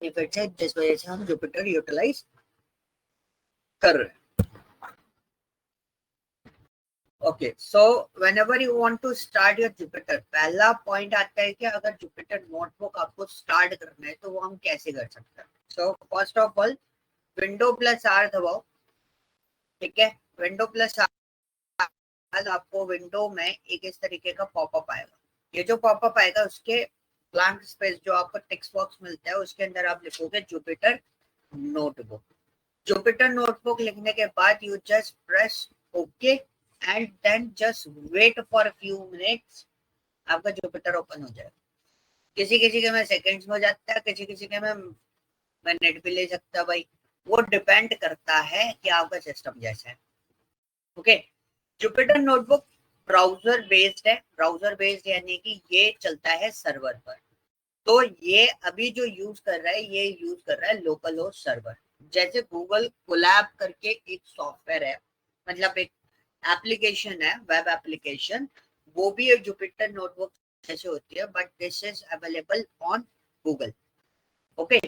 Benefits है जिस वजह से हम जुपिटर यूटिलाइज कर रहे हैं. Okay, so whenever you want to start your Jupyter, पहला पॉइंट आता है कि अगर जुपिटर नोटबुक आपको स्टार्ट करना है तो वो हम कैसे कर सकते हैं. So first of all window plus R दबाओ. ठीक है, विंडो प्लस आर, आपको विंडो में एक इस तरीके का पॉपअप आएगा. ये जो पॉपअप आएगा उसके ब्लैंक स्पेस जो आपको टेक्स्ट बॉक्स मिलता है उसके अंदर आप लिखोगे जुपिटर नोटबुक. जुपिटर नोटबुक लिखने के बाद you just press okay and then just wait for few minutes. आपका जुपिटर ओपन हो जाएगा. किसी किसी के में सेकंड्स में हो जाता है, किसी किसी के में मिनट भी ले सकता है भाई. वो डिपेंड करता है कि आपका सिस्टम जैसा है. Okay, Jupyter notebook browser based है. ब्राउजर बेस्ड यानी कि ये चलता है सर्वर पर. तो ये अभी जो यूज कर रहा है ये यूज कर रहा है लोकल होस्ट सर्वर. जैसे गूगल कोलैब करके एक सॉफ्टवेयर है, मतलब एक एप्लीकेशन है, वेब एप्लीकेशन, वो भी एक जुपिटर नोटबुक जैसे होती है, but this is available on Google. Okay,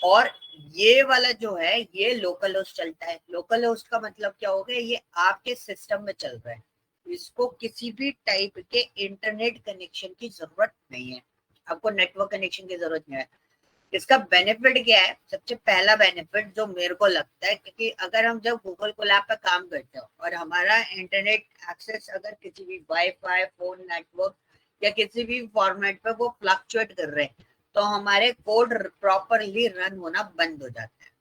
और ये वाला जो है ये लोकल होस्ट चलता है. लोकल होस्ट का मतलब क्या हो गया, ये आपके सिस्टम में चल रहा है. इसको किसी भी टाइप के इंटरनेट कनेक्शन की जरूरत नहीं है. आपको नेटवर्क कनेक्शन की जरूरत नहीं है. इसका बेनिफिट क्या है, सबसे पहला बेनिफिट जो मेरे को लगता है, क्योंकि अगर हम जब गूगल कोलैब पे काम करते हो और हमारा इंटरनेट एक्सेस अगर किसी भी वाईफाई, फोन नेटवर्क या किसी भी फॉर्मेट पे वो फ्लक्चुएट कर रहे हैं तो हमारे कोड प्रॉपरली रन होना बंद हो जाता है.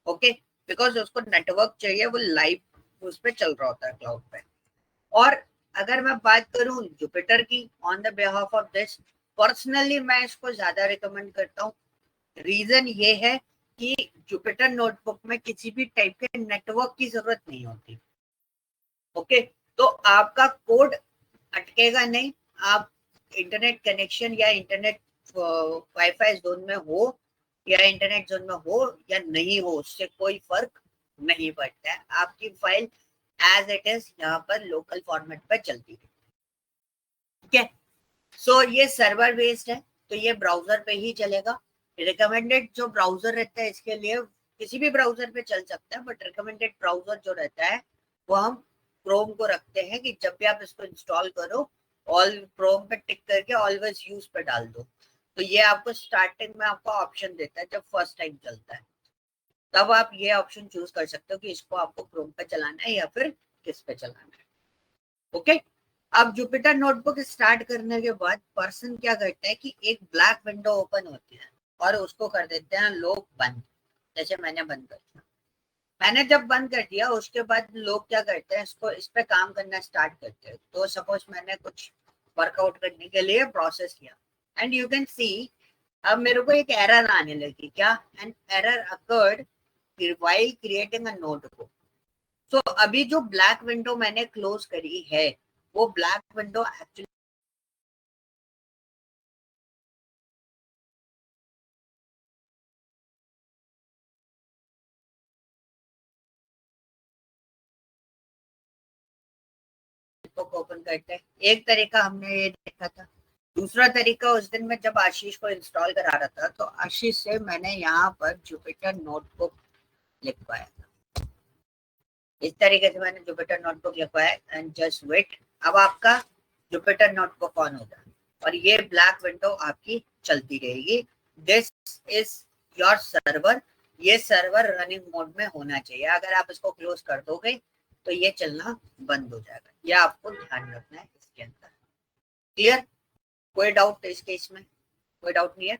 ओके, बिकॉज उसको नेटवर्क चाहिए, वो लाइव उस पर चल रहा होता है क्लाउड पे. और अगर मैं बात करूं जुपिटर की, on the behalf of this, personally मैं इसको ज्यादा रिकमेंड करता हूँ. रीजन ये है कि जुपिटर नोटबुक में किसी भी टाइप के नेटवर्क की जरूरत नहीं होती. ओके, तो आपका कोड अटकेगा नहीं. आप इंटरनेट कनेक्शन या इंटरनेट वाईफाई जोन में हो या इंटरनेट जोन में हो या नहीं हो, उससे कोई फर्क नहीं पड़ता है. आपकी फाइल एज इट इज यहाँ पर लोकल फॉर्मेट पर चलती है. ठीक है, सो ये सर्वर बेस्ड है तो ये ब्राउजर पे ही चलेगा. रिकमेंडेड जो ब्राउजर रहता है इसके लिए किसी भी ब्राउजर पे चल सकता है, बट रिकमेंडेड ब्राउजर जो रहता है वो हम क्रोम को रखते हैं कि जब भी आप इसको इंस्टॉल करो ऑल क्रोम पे टिक करके ऑलवेज यूज पे डाल दो. तो ये आपको स्टार्टिंग में आपको ऑप्शन देता है जब फर्स्ट टाइम चलता है, तब आप ये ऑप्शन चूज कर सकते हो कि इसको आपको क्रोम पे चलाना है या फिर किस पे चलाना है. ओके, अब जुपिटर नोटबुक स्टार्ट करने के बाद पर्सन क्या करता है कि एक ब्लैक विंडो ओपन होती है और उसको कर देते हैं लोग बंद. जैसे मैंने बंद कर दिया. मैंने जब बंद कर दिया उसके बाद लोग क्या करते हैं, इसको इस पे काम करना स्टार्ट करते हैं. तो सपोज मैंने कुछ वर्कआउट करने के लिए प्रोसेस किया एंड यू कैन सी अब मेरे को एक एरर आने लगी. क्या? An error occurred while creating a notebook. तो अभी जो ब्लैक विंडो मैंने क्लोज करी है वो ब्लैक विंडो एक्चुअली ओपन करते हैं. एक तरीका हमने ये देखा था. दूसरा तरीका उस दिन में जब आशीष को इंस्टॉल करा रहा था तो आशीष से मैंने यहाँ पर जुपिटर नोटबुक लिखवाया था. इस तरीके से मैंने जुपिटर नोटबुक लिखवाया एंड जस्ट वेट. अब आपका जुपिटर नोटबुक ऑन होगा और ये ब्लैक विंडो आपकी चलती रहेगी. This is your server. ये सर्वर रनिंग मोड में होना चाहिए. अगर आप इसको क्लोज कर दोगे तो ये चलना बंद हो जाएगा. यह आपको ध्यान रखना है इसके अंदर. क्लियर? कोई डाउट इस केस में? कोई डाउट नहीं है?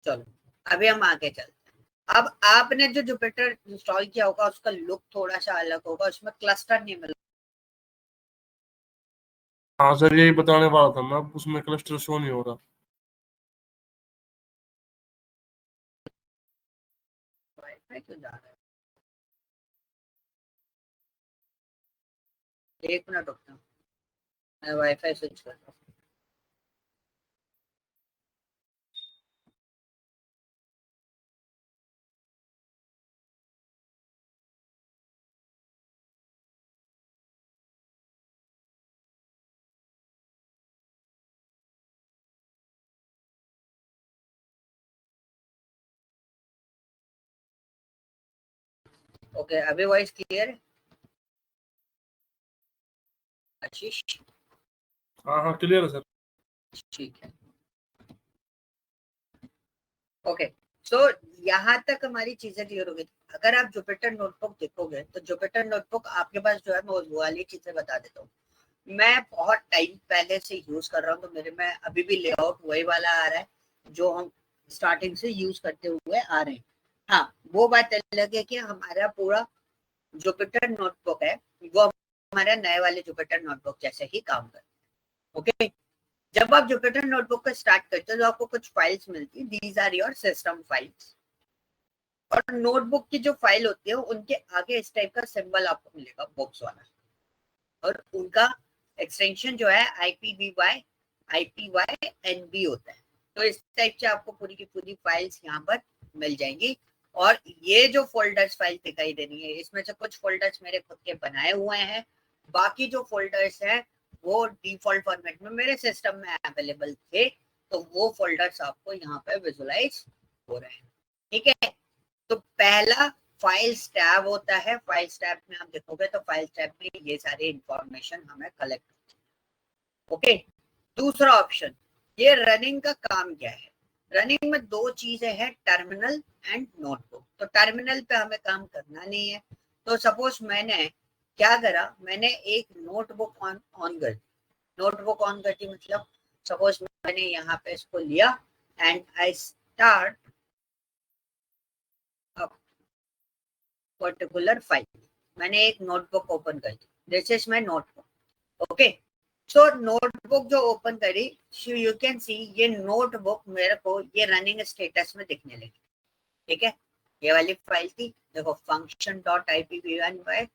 चलो अभी हम आगे चलते हैं. अब आपने जो जुपिटर इंस्टॉल किया होगा उसका लुक थोड़ा सा अलग होगा. उसमें क्लस्टर नहीं मिला. हाँ सर, यही बताने वाला था मैं, उसमें क्लस्टर शो नहीं हो रहा. वाईफाई क्यों जा रहा है? एक मिनट रुकना, मैं वाईफाई स्विच कर रहा हूँ. ओके, अभी वॉइस क्लियर है आशीष? हाँ हाँ क्लियर है सर। ठीक है, ओके। सो यहाँ तक हमारी चीजें क्लियर हो गई। अगर आप जुपिटर नोटबुक देखोगे तो जुपिटर नोटबुक आपके पास जो है, मैं वो वाली चीजें बता देता हूँ। मैं बहुत टाइम पहले से यूज कर रहा हूँ, तो मेरे में अभी भी लेआउट वही वाला आ रहा है जो हम स्टार्टिंग से यूज करते हुए आ रहे हैं। हाँ, वो बात अलग है कि हमारा पूरा जुपिटर नोटबुक है वो हमारे नए वाले जुपिटर नोटबुक जैसे ही काम कर। ओके, जब आप जुपिटर नोटबुक को स्टार्ट करते हो तो आपको कुछ फाइल्स मिलती है, these are your system files. और नोटबुक की जो फाइल होती है उनके आगे इस टाइप का सिंबल आपको मिलेगा, बॉक्स वाला, और उनका एक्सटेंशन जो है IPY NB होता है। तो इस टाइप से आपको पूरी की पूरी फाइल्स यहाँ पर मिल जाएंगी। और ये जो फोल्डर्स फाइल दिखाई दे रही है, इसमें से कुछ फोल्डर्स मेरे खुद के बनाए हुए हैं, बाकी जो फोल्डर्स हैं वो डिफॉल्ट फॉर्मेट में मेरे सिस्टम में अवेलेबल थे, तो वो फोल्डर्स आपको यहाँ पे विजुलाइज हो रहे हैं। ठीक है, तो पहला फाइल्स टैब होता है। फाइल्स टैब में आप देखोगे तो फाइल्स टैब में ये सारी इंफॉर्मेशन हमें कलेक्ट। ओके, दूसरा ऑप्शन, ये रनिंग का काम क्या है? रनिंग में दो चीजें हैं, टर्मिनल एंड नोटबुक। तो टर्मिनल पे हमें काम करना नहीं है, तो सपोज मैंने क्या करा, मैंने एक नोटबुक ऑन कर दी। नोटबुक ऑन कर दी मतलब सपोज मैंने यहाँ पे इसको लिया and I start particular file. मैंने एक नोटबुक ओपन कर दी, this is my notebook. Okay, so notebook जो ओपन करी, यू कैन सी ये नोटबुक मेरे को ये रनिंग स्टेटस में दिखने लगी। ठीक है, ये वाली फाइल थी, देखो function.ipv1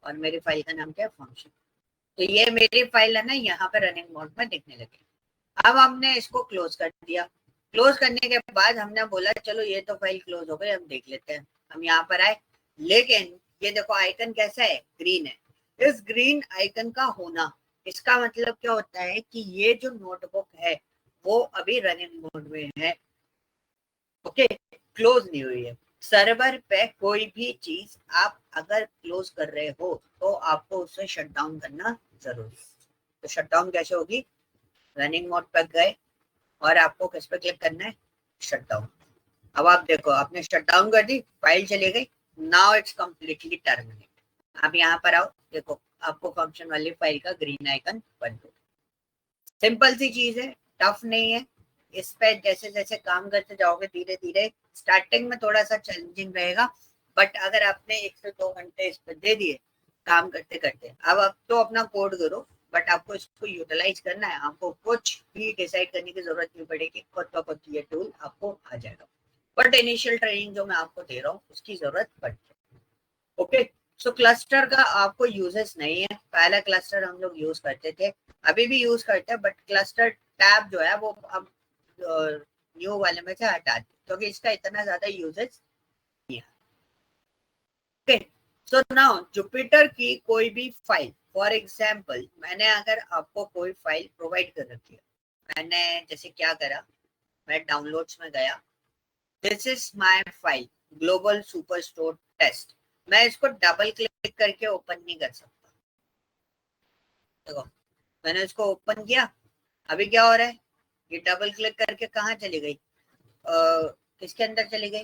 और मेरी फाइल का नाम क्या है, फंक्शन। तो ये मेरी फाइल है ना, यहाँ पे रनिंग मोड में दिखने लगी। अब हमने इसको क्लोज कर दिया। क्लोज करने के बाद हमने बोला चलो ये तो फाइल क्लोज हो गई, हम देख लेते हैं। हम यहाँ पर आए, लेकिन ये देखो आइकन कैसा है, ग्रीन है। इस ग्रीन आइकन का होना, इसका मतलब क्या होता है कि ये जो नोटबुक है वो अभी रनिंग मोड में है। ओके, क्लोज नहीं हुई है। सर्वर पे कोई भी चीज आप अगर क्लोज कर रहे हो तो आपको उसे शट डाउन करना जरूरी है। तो शट डाउन कैसे होगी, रनिंग मोड पर गए और आपको किस पे क्लिक करना है, शट डाउन। अब आप देखो आपने शट डाउन कर दी, फाइल चली गई, नाउ इट्स कम्प्लीटली टर्मिनेट। आप यहाँ पर आओ, देखो आपको फंक्शन वाली फाइल का ग्रीन आइकन बन गया। सिंपल सी चीज है, टफ नहीं है। इस पे जैसे जैसे काम करते जाओगे धीरे धीरे, स्टार्टिंग में थोड़ा सा चैलेंजिंग रहेगा, बट अगर आपने 1 से 2 घंटे इस पे दे दिए काम करते करते, अब आप तो अपना कोड करो, बट आपको इसको यूटिलाइज करना है। आपको कुछ भी डिसाइड करने की जरूरत नहीं पड़ेगी, खुद ब खुद ये टूल आपको आ जाएगा। बट इनिशियल ट्रेनिंग जो मैं आपको दे रहा हूँ उसकी जरूरत पड़ती है। ओके, सो क्लस्टर का आपको यूजेस नहीं है। पहला क्लस्टर हम लोग यूज करते थे, अभी भी यूज करते हैं, बट क्लस्टर टैब जो है वो अब न्यू वाले में से हटा दी, क्योंकि इसका इतना ज्यादा यूजेस नहीं है। ओके, सो नाउ जुपिटर की कोई भी फाइल, फॉर एग्जांपल मैंने अगर आपको कोई फाइल प्रोवाइड कर रखी है, मैंने जैसे क्या करा, मैं डाउनलोड्स में गया, this is my file global superstore test. मैं इसको डबल क्लिक करके ओपन नहीं कर सकता। देखो मैंने इसको ओपन किया, अभी क्या हो रहा है, ये डबल क्लिक करके कहाँ चली गई, किसके अंदर चली गई,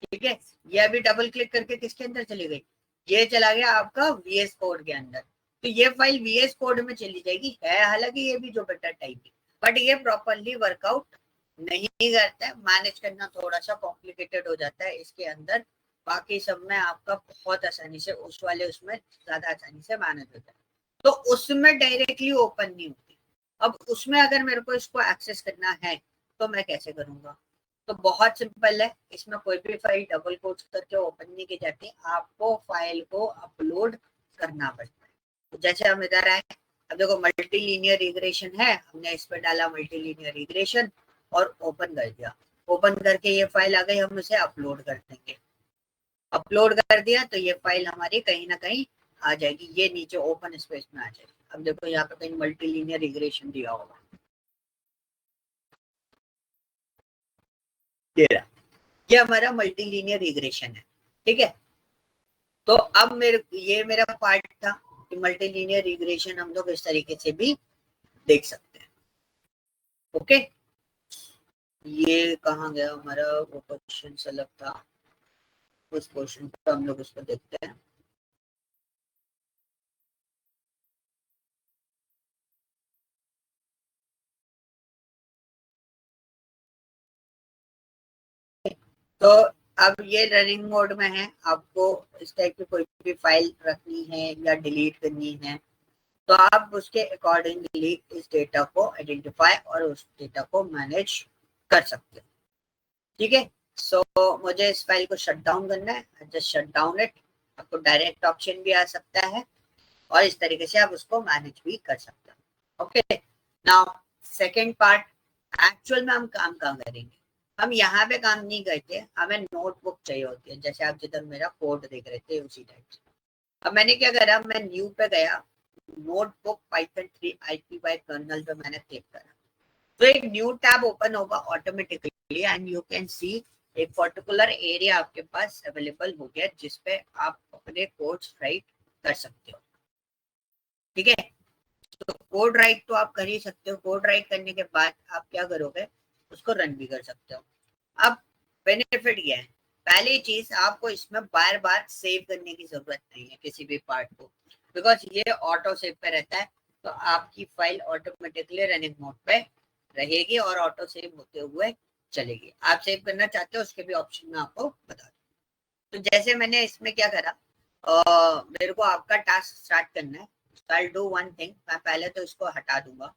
ठीक है, ये अभी डबल क्लिक करके किसके अंदर चली गई, ये चला गया आपका VS कोड के अंदर। तो ये फाइल VS कोड में चली जाएगी, है हालांकि ये भी जो बेटर टाइप है, बट ये प्रॉपरली वर्कआउट नहीं करता है। मैनेज करना थोड़ा सा कॉम्प्लिकेटेड हो जाता है इसके अंदर, बाकी सब में आपका बहुत आसानी से उस वाले उसमें ज्यादा आसानी से मैनेज होता है। तो उसमें डायरेक्टली ओपन नहीं होती। अब उसमें अगर मेरे को इसको एक्सेस करना है तो मैं कैसे करूंगा, तो बहुत सिंपल है, इसमें कोई भी फाइल डबल कोट्स करके ओपन नहीं की जाती, आपको फाइल को अपलोड करना पड़ता है। तो जैसे हम इधर आए, अब देखो मल्टी लीनियर रिग्रेशन है, हमने इस पर डाला मल्टी लीनियर रिग्रेशन और ओपन कर दिया। ओपन करके ये फाइल आ गई, हम इसे अपलोड कर देंगे। अपलोड कर दिया तो ये फाइल हमारी कहीं ना कहीं आ जाएगी, ये नीचे ओपन स्पेस में आ जाएगी। अब देखो यहाँ पे कहीं मल्टी लीनियर रिग्रेशन दिया होगा, ये हमारा मल्टीलीनियर रिग्रेशन है, ठीक है। तो अब ये मेरा पार्ट था कि मल्टीलीनियर रिग्रेशन हम लोग इस तरीके से भी देख सकते हैं। ओके, ये कहाँ गया हमारा, वो क्वेश्चन अलग था, उस क्वेश्चन पर हम लोग उसको देखते हैं। तो अब ये रनिंग मोड में है, आपको इस टाइप की कोई भी फाइल रखनी है या डिलीट करनी है तो आप उसके अकॉर्डिंगली इस डेटा को आइडेंटिफाई और उस डेटा को मैनेज कर सकते हो, ठीक है। सो मुझे इस फाइल को शट डाउन करना है, जस्ट शट डाउन इट। आपको डायरेक्ट ऑप्शन भी आ सकता है और इस तरीके से आप उसको मैनेज भी कर सकते हो। Okay, now second part, actual में हम काम कहाँ करेंगे। हम यहाँ पे काम नहीं करते, हमें नोटबुक चाहिए होती है, जैसे आप जिधर मेरा कोड देख रहे थे उसी टाइप से। अब मैंने क्या करा, मैं न्यू पे गया, नोटबुक पाइथन 3 IPY कर्नल पे मैंने क्लिक करा, तो एक न्यू टैब ओपन होगा ऑटोमेटिकली एंड यू कैन सी एक पर्टिकुलर एरिया आपके पास अवेलेबल हो गया जिसपे आप अपने कोड्स राइट कर सकते हो, ठीक है। तो कोड राइट तो आप कर ही सकते हो, कोड राइट करने के बाद आप क्या करोगे, उसको रन भी कर सकते हो। अब बेनिफिट ये है, पहली चीज आपको इसमें बार बार सेव करने की जरूरत नहीं है किसी भी पार्ट को, बिकॉज ये ऑटो सेव पे रहता है, तो आपकी फाइल ऑटोमेटिकली रनिंग मोड पे रहेगी और ऑटो सेव होते हुए चलेगी। आप सेव करना चाहते हो उसके भी ऑप्शन में आपको बता दूं। तो जैसे मैंने इसमें क्या करा, मेरे को आपका टास्क स्टार्ट करना है, I'll do one thing, मैं पहले तो इसको हटा दूंगा,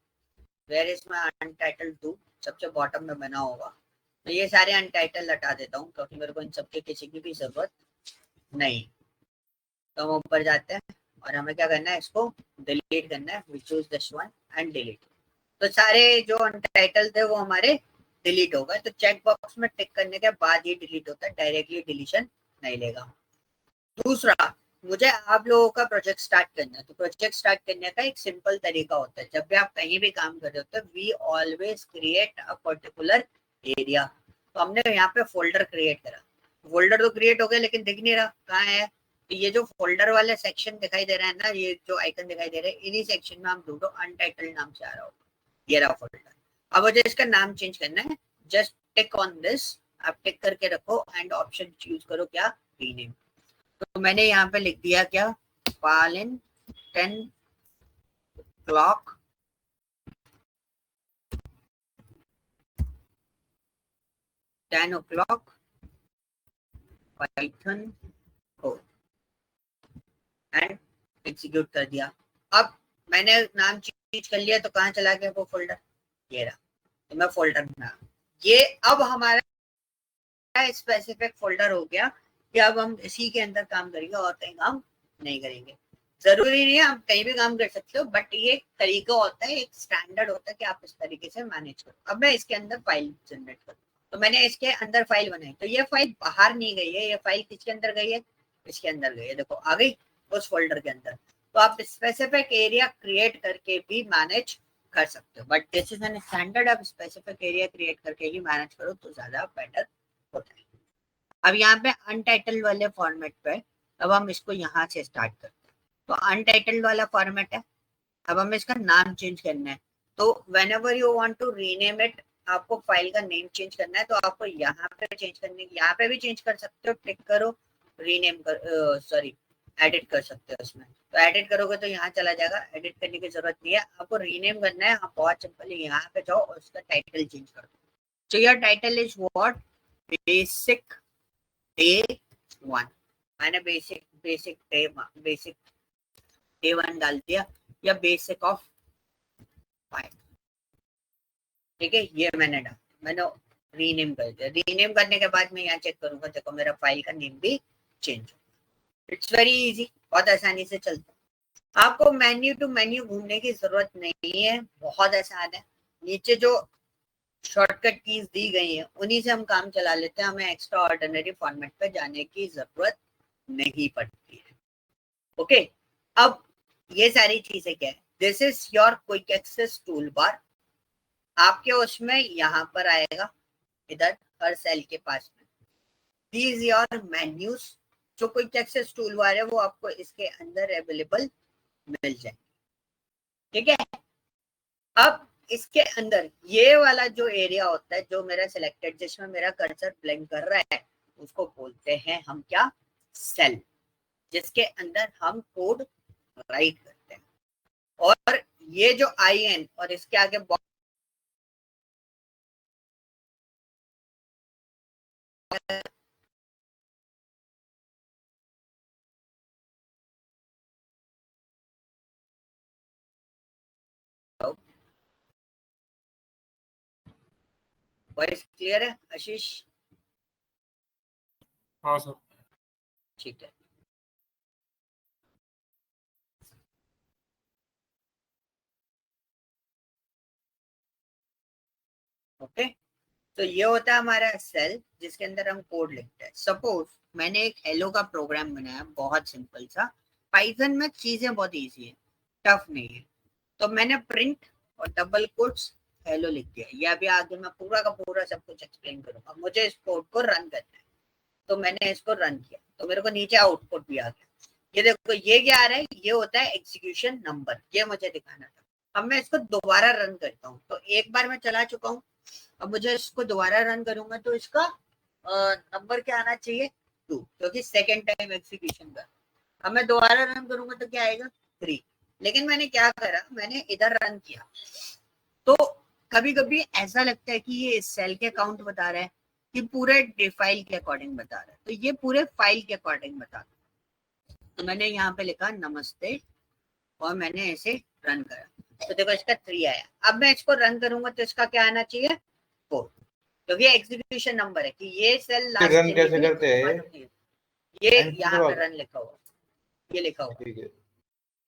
वेयर इज माय अनटाइटल्ड 2 सबसे बॉटम में बना होगा, तो ये सारे अनटाइटल हटा देता हूँ क्योंकि मेरे को इन सबके किसी की भी जरूरत नहीं। तो हम ऊपर जाते हैं और हमें क्या करना है, इसको डिलीट करना है, we choose this one and delete. तो सारे जो अनटाइटल थे वो हमारे डिलीट हो गए। तो चेक बॉक्स में टिक करने के बाद ही डिलीट होता है, डायरेक्टली डिलीशन नहीं लेगा। दूसरा, मुझे आप लोगों का प्रोजेक्ट स्टार्ट करना है, तो प्रोजेक्ट स्टार्ट करने का एक सिंपल तरीका होता है, जब भी आप कहीं भी काम कर रहे होते हैं, we always create a particular area. तो हमने यहाँ पे फोल्डर क्रिएट करा, फोल्डर तो क्रिएट हो गया लेकिन दिख नहीं रहा कहाँ है। तो ये जो फोल्डर वाले सेक्शन दिखाई दे रहा है ना, ये जो आइकन दिखाई दे रहा है, इन्हीं सेक्शन में हम ढूंढो, अनटाइटल्ड नाम से आ रहा होगा, ये रहा फोल्डर। अब मुझे इसका नाम चेंज करना है, जस्ट टिक ऑन दिस, आप टिक करके रखो एंड ऑप्शन चूज करो क्या, रीनेम। तो मैंने यहाँ पे लिख दिया क्या, Palin 10 o'clock Python code and execute कर दिया। अब मैंने नाम चेंज कर लिया, तो कहाँ चला गया वो फोल्डर, ये रहा। तो मैं फोल्डर में, ये अब हमारा स्पेसिफिक फोल्डर हो गया कि अब हम इसी के अंदर काम करेंगे और कहीं काम नहीं करेंगे। जरूरी नहीं है आप कहीं भी काम कर सकते हो, बट ये एक तरीका होता है, एक स्टैंडर्ड होता है कि आप इस तरीके से मैनेज करो। अब मैं इसके अंदर फाइल जनरेट करूँ, तो मैंने इसके अंदर फाइल बनाई, तो ये फाइल बाहर नहीं गई है, ये फाइल किसके अंदर गई है, इसके अंदर गई है, देखो आ गई उस फोल्डर के अंदर। तो आप स्पेसिफिक एरिया क्रिएट करके भी मैनेज कर सकते हो, but this is N standard, आप स्पेसिफिक एरिया क्रिएट करके ही मैनेज करो तो ज्यादा बेटर होता है। अब यहाँ पे अनटाइटल्ड वाले फॉर्मेट पे, अब हम इसको यहाँ से स्टार्ट करते हैं। तो अनटाइटल्ड वाला फॉर्मेट है, अब हमें इसका नाम चेंज करना है। तो whenever you want to rename it, आपको फाइल का नेम चेंज करना है, तो आपको यहाँ पे चेंज करने, यहाँ पे भी चेंज कर सकते हो, टिक करो, रीनेम कर, सॉरी एडिट कर सकते हो उसमें। तो एडिट करोगे तो यहाँ चला जाएगा, एडिट करने की जरूरत नहीं है, आपको रीनेम करना है, आप बहुत सिंपल यहाँ पे जाओ और उसका टाइटल चेंज कर दो। So your title is what? Basic Day 1। मैंने बेसिक डे 1 डाल दिया, या बेसिक ऑफ 5, ठीक है, ये मैंने डाल, मैंने रीनेम कर दिया। रीनेम करने के बाद मैं यहाँ चेक करूंगा, देखो मेरा फाइल का नेम भी चेंज हो। इट्स वेरी इजी, बहुत आसानी से चलता है। आपको मेन्यू टू मेन्यू घूमने की जरूरत नहीं है, बहुत आसान है। नीचे जो शॉर्टकट कीज दी गई है उन्हीं से हम काम चला लेते हैं, हमें एक्स्ट्रा ऑर्डिनरी फॉर्मेट पे जाने की जरूरत नहीं पड़ती है। ओके, अब ये सारी चीजें क्या है, this is your quick access tool bar. आपके उसमें यहाँ पर आएगा, इधर हर सेल के पास में। दीज योर मेन्यूज, जो क्विक एक्सेस टूल बार है वो आपको इसके अंदर अवेलेबल मिल जाए, ठीक है। अब इसके अंदर ये वाला जो एरिया होता है जो मेरा सिलेक्टेड, जिसमें मेरा कर्सर ब्लिंक कर रहा है, उसको बोलते हैं हम क्या, सेल, जिसके अंदर हम कोड राइट करते हैं। और ये जो IN और इसके आगे वॉइस क्लियर है आशीष? हाँ सर। ठीक है। ओके, तो ये होता है हमारा सेल जिसके अंदर हम कोड लिखते हैं। सपोज मैंने एक हेलो का प्रोग्राम बनाया, बहुत सिंपल सा। पाइथन में चीजें बहुत इजी है, टफ नहीं है। तो मैंने प्रिंट और डबल कोट्स हेलो लिख दिया। ये अभी आगे मैं पूरा का पूरा सब कुछ एक्सप्लेन करूंगा। मुझे इस कोड को रन करना है, तो मैंने इसको रन किया, तो मेरे को नीचे आउटपुट भी आ गया। ये देखो ये क्या आ रहा है, ये होता है एग्जीक्यूशन नंबर, ये मुझे दिखाना था। अब मैं इसको दोबारा रन करता हूँ, तो एक बार मैं चला चुका हूँ, अब मुझे इसको दोबारा रन करूंगा तो इसका नंबर क्या आना चाहिए, 2, क्योंकि सेकेंड टाइम एग्जीक्यूशन कर। अब मैं दोबारा रन करूंगा तो क्या आएगा, 3। लेकिन मैंने क्या करा, मैंने इधर रन किया। तो कभी कभी ऐसा लगता है कि ये सेल के काउंट बता रहा है कि पूरे फाइल के अकॉर्डिंग बता रहा है, तो ये पूरे फाइल के अकॉर्डिंग बता रहा है। तो मैंने यहाँ पे लिखा नमस्ते और मैंने ऐसे रन करा, तो देखो इसका 3 आया। अब मैं इसको रन करूंगा तो इसका क्या आना चाहिए, 4, क्योंकि एग्जीक्यूशन नंबर है कि ये सेल लास्ट रन कैसे करते हैं, ये यहाँ पे रन लिखा हुआ, ये लिखा हुआ, ठीक है।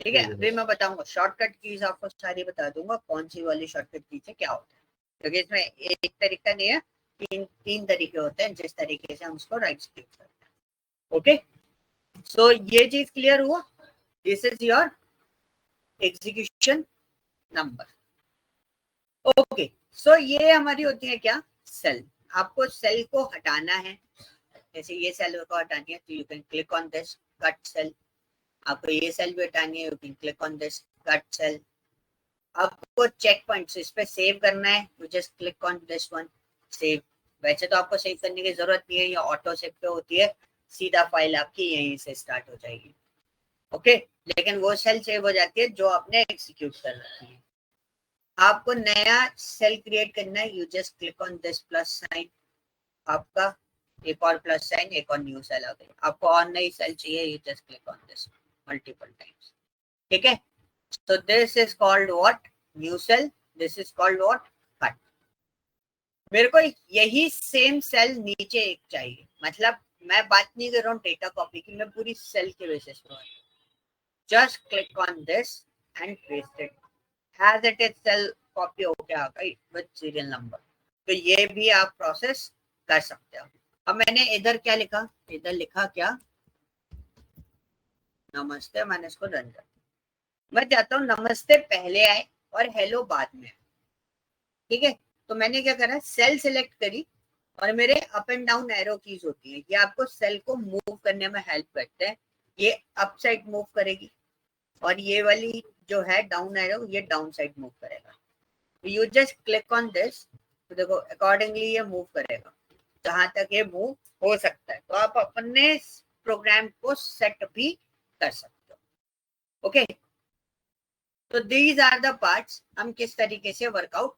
ठीक है। अभी मैं बताऊंगा शॉर्टकट कीज, आपको सारी बता दूंगा कौन सी वाली शॉर्टकट कीज है, क्या होता है, क्योंकि इसमें एक तरीका नहीं है, तीन तरीके होते हैं जिस तरीके से हम उसको राइट क्लिक करते हैं। ओके, सो ये चीज क्लियर हुआ, this is your execution number. Okay, so ये हमारी होती है क्या, सेल। आपको सेल को हटाना है, जैसे ये सेल को हटानी है तो you can click on this cut cell. आपको ये सेल भी हटानी है, you can click on this cut cell. आपको चेक पॉइंट्स इस पे सेव करना है, you just click on this one save. वैसे तो आपको सेव करने की जरूरत नहीं है, ये ऑटो सेव पे होती है, सीधा फाइल आपकी यहीं से स्टार्ट हो जाएगी। ओके, लेकिन वो सेल सेव हो जाती है जो आपने एग्जीक्यूट कर रखी है। आपको नया सेल क्रिएट करना है, you just click on this plus sign, आपका एक और प्लस साइन, एक और न्यू सेल आ गई। आपको और नई सेल चाहिए, you just click on this multiple times, ठीक है। So this is called what, new cell, this is called what, cut। मेरे को यही सेम सेल नीचे एक चाहिए, मतलब मैं बात नहीं कर रहा हूँ डेटा कॉपी की, मैं पूरी सेल के बेसिस पर। Just click on this and paste it as it is, cell copy होके आ गई विद सीरियल नंबर। तो ये भी आप प्रोसेस कर सकते हो। अब मैंने इधर क्या लिखा, इधर लिखा क्या, नमस्ते, मैंने इसको रन कर, मैं चाहता हूँ नमस्ते पहले आए और हेलो बाद में, ठीक है। तो मैंने क्या करा, सेल सिलेक्ट करी और मेरे up and down arrow keys होती है, ये आपको सेल को मूव करने में हेल्प करते हैं। ये अप साइड मूव करेगी और ये वाली जो है डाउन एरो, ये डाउन साइड मूव करेगा। You just click on this, तो देखो अकॉर्डिंगली ये मूव करेगा जहां तक ये मूव हो सकता है। तो आप अपने प्रोग्राम को सेट भी कर सकते हो। ओके, तो दीज आर द पार्ट्स, हम किस तरीके से वर्कआउट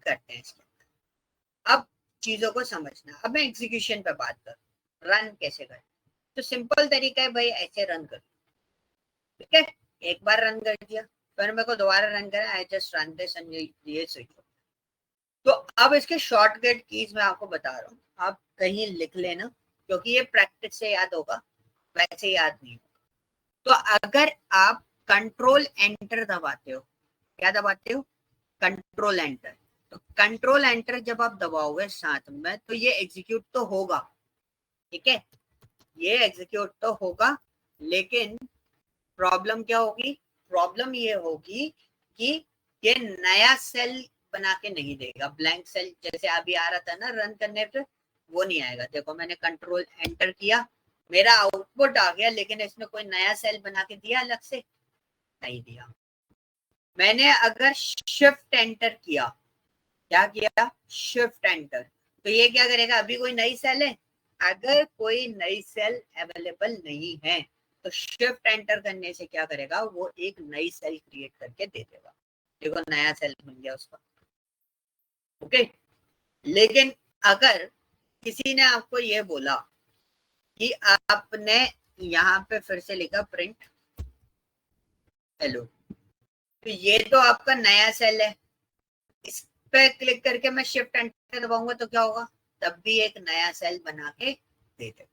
करते हैं इसके। अब चीजों को समझना। अब मैं एग्जीक्यूशन पे बात करूं, रन कैसे करें। तो सिंपल तरीका है भाई, ऐसे रन करो, ठीक है। एक बार रन कर दिया, फिर मेरे को दोबारा रन करना, I just run this and ये सही। तो अब इसके शॉर्टकट कीज मैं आपको बता रहा हूँ, आप कहीं लिख लेना, क्योंकि ये प्रैक्टिस से याद होगा, वैसे याद नहीं होगा। तो अगर आप कंट्रोल एंटर दबाते हो, क्या दबाते हो, कंट्रोल एंटर, तो कंट्रोल एंटर जब आप दबाओगे साथ में तो ये एग्जीक्यूट तो होगा, ठीक है, ये एग्जीक्यूट तो होगा। लेकिन प्रॉब्लम क्या होगी, प्रॉब्लम ये होगी कि ये नया सेल बना के नहीं देगा, ब्लैंक सेल जैसे अभी आ रहा था ना रन करने पे, वो नहीं आएगा। देखो मैंने कंट्रोल एंटर किया, मेरा आउटपुट आ गया, लेकिन इसने कोई नया सेल बना के दिया अलग से? नहीं दिया। मैंने अगर शिफ्ट एंटर किया, क्या किया? शिफ्ट एंटर, तो ये क्या करेगा? अभी कोई नई सेल है? अगर कोई नई सेल अवेलेबल नहीं है तो शिफ्ट एंटर करने से क्या करेगा? वो एक नई सेल क्रिएट करके दे देगा। देखो नया सेल बन गया उसका। ओके, लेकिन अगर किसी ने आपको ये बोला कि आपने यहाँ पे फिर से लिखा प्रिंट हेलो, तो ये तो आपका नया सेल है, इस पे क्लिक करके मैं शिफ्ट एंटर दबाऊंगा तो क्या होगा? तब भी एक नया सेल बना के दे दे।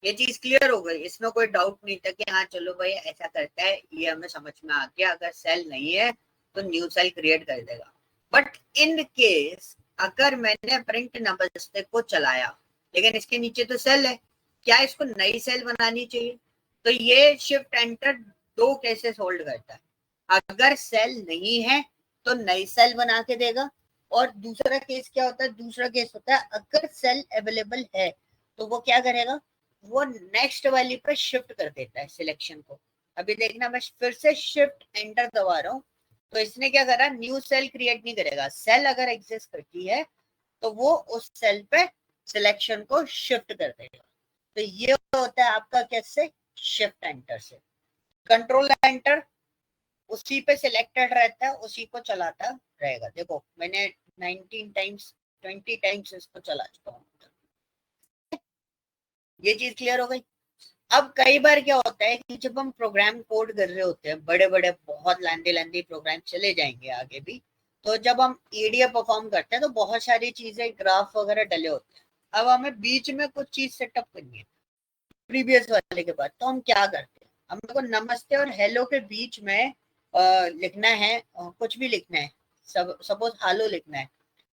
ये चीज क्लियर हो गई, इसमें कोई डाउट नहीं था कि हाँ चलो भाई ऐसा करता है, ये हमें समझ में आ गया। अगर सेल नहीं है तो न्यू सेल क्रिएट कर देगा। बट इन केस अगर मैंने प्रिंट नमस्ते को चलाया लेकिन इसके नीचे तो सेल है, क्या इसको नई सेल बनानी चाहिए? तो ये शिफ्ट एंटर दो केसेस होल्ड करता है। अगर सेल नहीं है तो नई सेल बना के देगा, और दूसरा केस क्या होता है? दूसरा केस होता है अगर सेल अवेलेबल है तो वो क्या करेगा? वो नेक्स्ट वाली पे शिफ्ट कर देता है सिलेक्शन को। अभी देखना, मैं फिर से शिफ्ट एंटर दबा रहा हूँ तो इसने क्या करा? न्यू सेल क्रिएट नहीं करेगा। सेल अगर एग्जिस्ट करती है तो वो उस सेल पे सिलेक्शन को शिफ्ट कर देगा। तो ये होता है आपका कैसे? शिफ्ट एंटर से। कंट्रोल एंटर उसी पे सिलेक्टेड रहता है, उसी को चलाता रहेगा। देखो मैंने 19 टाइम्स 20 टाइम्स इसको चला चुका हूँ। ये चीज क्लियर हो गई। अब कई बार क्या होता है कि जब हम प्रोग्राम कोड कर रहे होते हैं, बड़े बड़े बहुत लंबे प्रोग्राम चले जाएंगे आगे भी, तो जब हम ईडीए परफॉर्म करते हैं तो बहुत सारी चीजें ग्राफ वगैरह डले होते हैं। अब हमें बीच में कुछ चीज सेटअप करनी है प्रीवियस वाले के बाद, तो हम क्या करते हैं? हम को नमस्ते और हेलो के बीच में लिखना है, कुछ भी लिखना है, सपोज हालो लिखना है,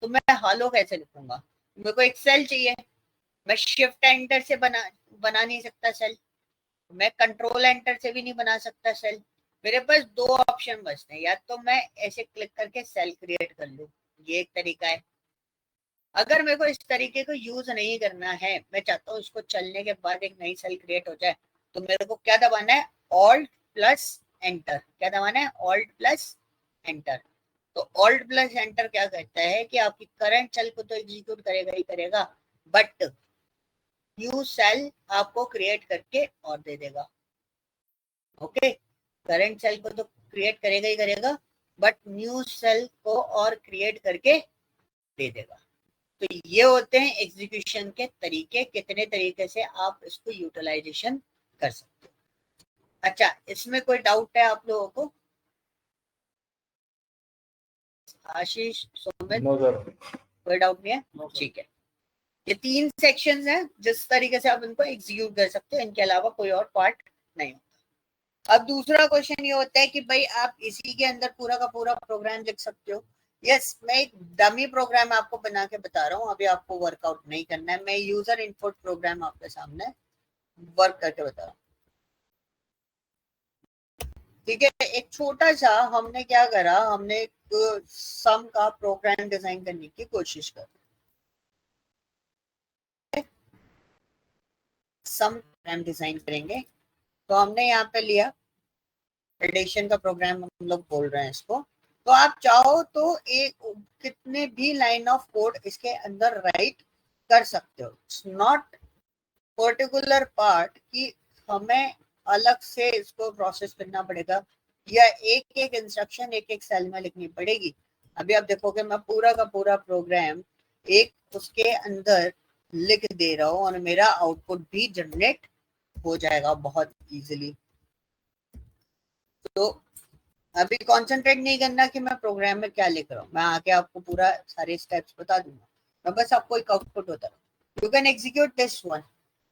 तो मैं हालो कैसे लिखूंगा? मेरे को एक सेल चाहिए, मैं शिफ्ट एंटर से बना नहीं सकता सेल, मैं कंट्रोल एंटर से भी नहीं बना सकता सेल। मेरे पास दो ऑप्शन बचते हैं, या तो मैं ऐसे क्लिक करके सेल क्रिएट कर लूं, ये एक तरीका है। अगर मेरे को इस तरीके को यूज नहीं करना है, मैं चाहता हूँ इसको चलने के बाद एक नई सेल क्रिएट हो जाए, तो मेरे को क्या दबाना है? Alt plus enter. क्या दबाना है? Alt plus enter. तो ऑल्ट प्लस एंटर क्या कहता है कि आपकी करंट सेल को तो एग्जीक्यूट करेगा ही करेगा, बट न्यू सेल आपको क्रिएट करके और दे देगा। ओके, करंट सेल को तो क्रिएट करेगा ही करेगा, बट न्यू सेल को और क्रिएट करके दे देगा। तो ये होते हैं एग्जीक्यूशन के तरीके, कितने तरीके से आप इसको यूटिलाइजेशन कर सकते हो। अच्छा, इसमें कोई डाउट है आप लोगों को? आशीष, सुमित, कोई डाउट नहीं है? ठीक है, ये 3 सेक्शंस हैं जिस तरीके से आप इनको एग्जीक्यूट कर सकते हो, इनके अलावा कोई और पार्ट नहीं होता। अब दूसरा क्वेश्चन ये होता है कि भाई आप इसी के अंदर पूरा का पूरा प्रोग्राम लिख सकते हो। यस, मैं एक डमी प्रोग्राम आपको बना के बता रहा हूँ, अभी आपको वर्कआउट नहीं करना है। मैं यूजर इनपुट प्रोग्राम आपके सामने वर्क करके बता रहा हूँ। ठीक है, एक छोटा सा हमने क्या करा, हमने एक सम का प्रोग्राम डिजाइन करने की कोशिश कर, सम प्रोग्राम डिजाइन करेंगे। तो हमने यहाँ पे लिया एडिशन का प्रोग्राम, हम लोग बोल रहे हैं इसको। तो आप चाहो तो एक कितने भी लाइन ऑफ कोड इसके अंदर राइट कर सकते हो। इट्स नॉट पर्टिकुलर पार्ट कि हमें अलग से इसको प्रोसेस करना पड़ेगा या एक एक इंस्ट्रक्शन एक एक सेल में लिखनी पड़ेगी। अभी आप देखोगे मैं पूरा का पूरा प्रोग्राम एक उसके अंदर लिख दे रहा हूँ और मेरा आउटपुट भी जनरेट हो जाएगा बहुत इजीली। तो अभी कंसंट्रेट नहीं करना कि मैं प्रोग्राम में क्या लिख रहा हूँ, मैं आके आपको पूरा सारे स्टेप्स बता दूंगा, मैं बस आपको एक आउटपुट होता है। You can execute this one.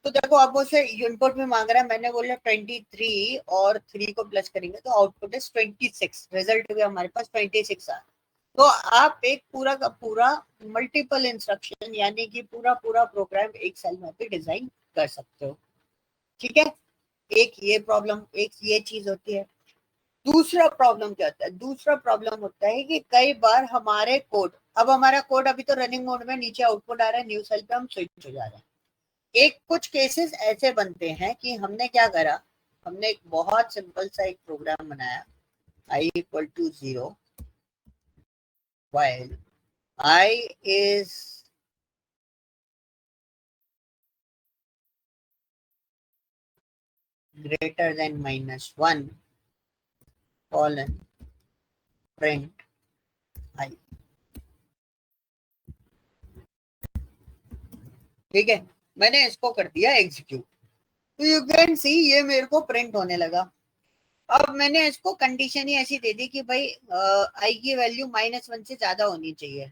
तो देखो आप उसे इनपुट में मांग रहा है, मैंने बोला 23 और 3 को प्लस करेंगे तो आउटपुट इज 26, रिजल्ट भी हमारे पास 26 आ। तो आप एक पूरा का पूरा मल्टीपल इंस्ट्रक्शन यानी कि पूरा पूरा प्रोग्राम एक सेल में भी डिजाइन कर सकते हो। ठीक है, एक ये प्रॉब्लम, एक ये चीज होती है। दूसरा प्रॉब्लम क्या होता है, दूसरा प्रॉब्लम होता है कि कई बार हमारे कोड, अब हमारा कोड अभी तो रनिंग मोड में, नीचे आउटपुट आ रहा है, न्यू सेल पे हम स्विच हो जा रहे हैं। एक कुछ केसेस ऐसे बनते हैं कि हमने क्या करा, हमने एक बहुत सिंपल सा एक प्रोग्राम बनाया, i equal to 0 while i is greater than -1 colon print i। ठीक है, मैंने इसको कर दिया एग्जीक्यूट, तो यू कैन सी ये मेरे को प्रिंट होने लगा। अब मैंने इसको कंडीशन ही ऐसी दे दी कि भाई आई की वैल्यू -1 से ज्यादा होनी चाहिए,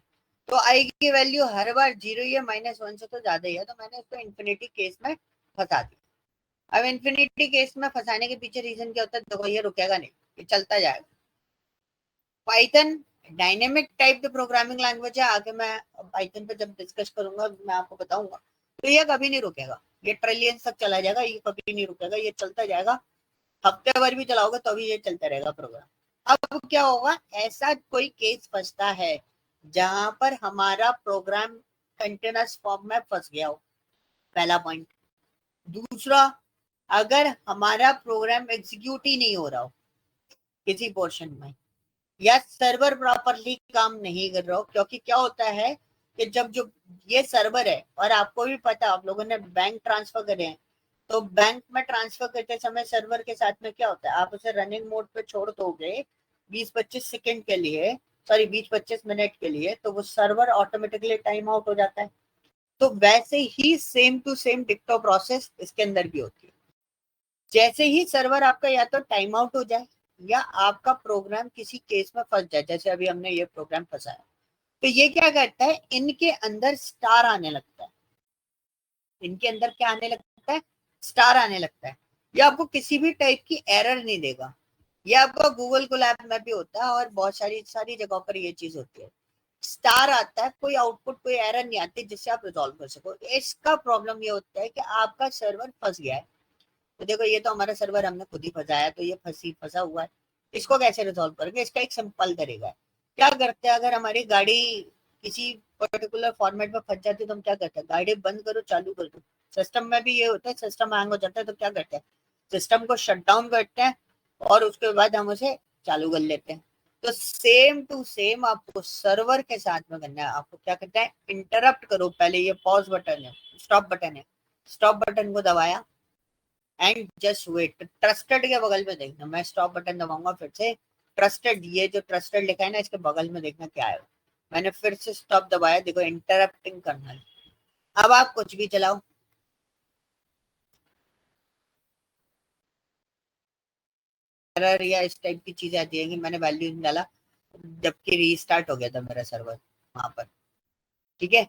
तो आई की वैल्यू हर बार 0 ही है, -1 से तो ज्यादा ही है, तो मैंने इसको इन्फिनिटी केस में फंसा दिया। अब इन्फिनिटी केस में फंसाने के पीछे रीजन क्या होता है, देखो ये रुकेगा नहीं, ये चलता जाएगा। पाइथन डायनेमिक टाइप की प्रोग्रामिंग लैंग्वेज है, आगे मैं पाइथन पे जब डिस्कस करूंगा मैं आपको बताऊंगा, तो ये कभी नहीं रुकेगा, ये ट्रिलियंस तक चला जाएगा, ये कभी नहीं रुकेगा, ये चलता जाएगा, हफ्ते भर भी चलाओगे तो भी ये चलता रहेगा प्रोग्राम। अब क्या होगा, ऐसा कोई केस फंसता है जहां पर हमारा प्रोग्राम कंटिन्यूअस फॉर्म में फंस गया हो, पहला पॉइंट। दूसरा, अगर हमारा प्रोग्राम एग्जीक्यूट ही नहीं हो रहा हो किसी पोर्शन में, या सर्वर प्रॉपरली काम नहीं कर रहा हो, क्योंकि क्या होता है कि जब जो ये सर्वर है, और आपको भी पता, आप लोगों ने बैंक ट्रांसफर करे हैं, तो बैंक में ट्रांसफर करते समय सर्वर के साथ में क्या होता है, आप उसे रनिंग मोड पे छोड़ दोगे 20-25 सेकंड के लिए, सॉरी 20-25 मिनट के लिए, तो वो सर्वर ऑटोमेटिकली टाइम आउट हो जाता है। तो वैसे ही सेम टू सेम डिक्टो प्रोसेस इसके अंदर भी होती है। जैसे ही सर्वर आपका या तो टाइम आउट हो जाए या आपका प्रोग्राम किसी केस में फंस जाए, जैसे अभी हमने ये प्रोग्राम फंसाया, तो ये क्या करता है, इनके अंदर स्टार आने लगता है, इनके अंदर क्या आने लगता है, स्टार आने लगता है। ये आपको किसी भी टाइप की एरर नहीं देगा, ये आपका गूगल कोलैब में भी होता है और बहुत सारी सारी जगहों पर ये चीज होती है, स्टार आता है, कोई आउटपुट कोई एरर नहीं आती जिससे आप रिजॉल्व कर सको। इसका प्रॉब्लम ये होता है कि आपका सर्वर फंस गया है, तो देखो ये तो हमारा सर्वर हमने खुद ही फंसाया, तो ये फंसा हुआ है, इसको कैसे रिजॉल्व करेंगे, इसका एक सिंपल तरीका है। क्या करते हैं, अगर हमारी गाड़ी किसी पर्टिकुलर फॉर्मेट में फंस जाती है तो हम क्या करते हैं, गाड़ी बंद करो चालू कर दो। सिस्टम में भी ये होता है, सिस्टम हैंग हो जाता है तो क्या करते हैं, सिस्टम को शट डाउन करते हैं और उसके बाद हम उसे चालू कर लेते हैं। तो सेम टू सेम आपको सर्वर के साथ में करना है। आपको क्या करना है, इंटरप्ट करो, पहले ये पॉज बटन है, स्टॉप बटन है, स्टॉप बटन को दबाया एंड जस्ट वेट। ट्रस्टेड के बगल में देखना, मैं स्टॉप बटन दबाऊंगा फिर से, ट्रस्टेड, ये जो ट्रस्टेड लिखा है ना, इसके बगल में देखना क्या है। मैंने फिर से स्टॉप दबाया, देखो इंटरप्टिंग कर्नल। अब आप कुछ भी चलाओ, एरर या इस टाइप की चीजें आती है कि मैंने वैल्यू नहीं डाला, जबकि रीस्टार्ट हो गया था मेरा सर्वर वहां पर। ठीक है,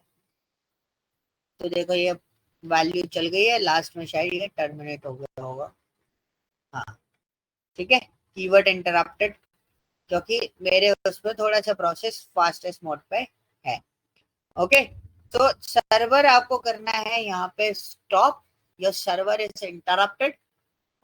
तो देखो ये वैल्यू चल गई है, लास्ट में शायद ये टर्मिनेट हो गया होगा। हाँ ठीक है, कीवर्ड इंटरप्टेड, क्योंकि मेरे उसमें थोड़ा सा प्रोसेस फास्टेस्ट मोड पे है। ओके, तो सर्वर आपको करना है यहाँ पे stop, your server is interrupted,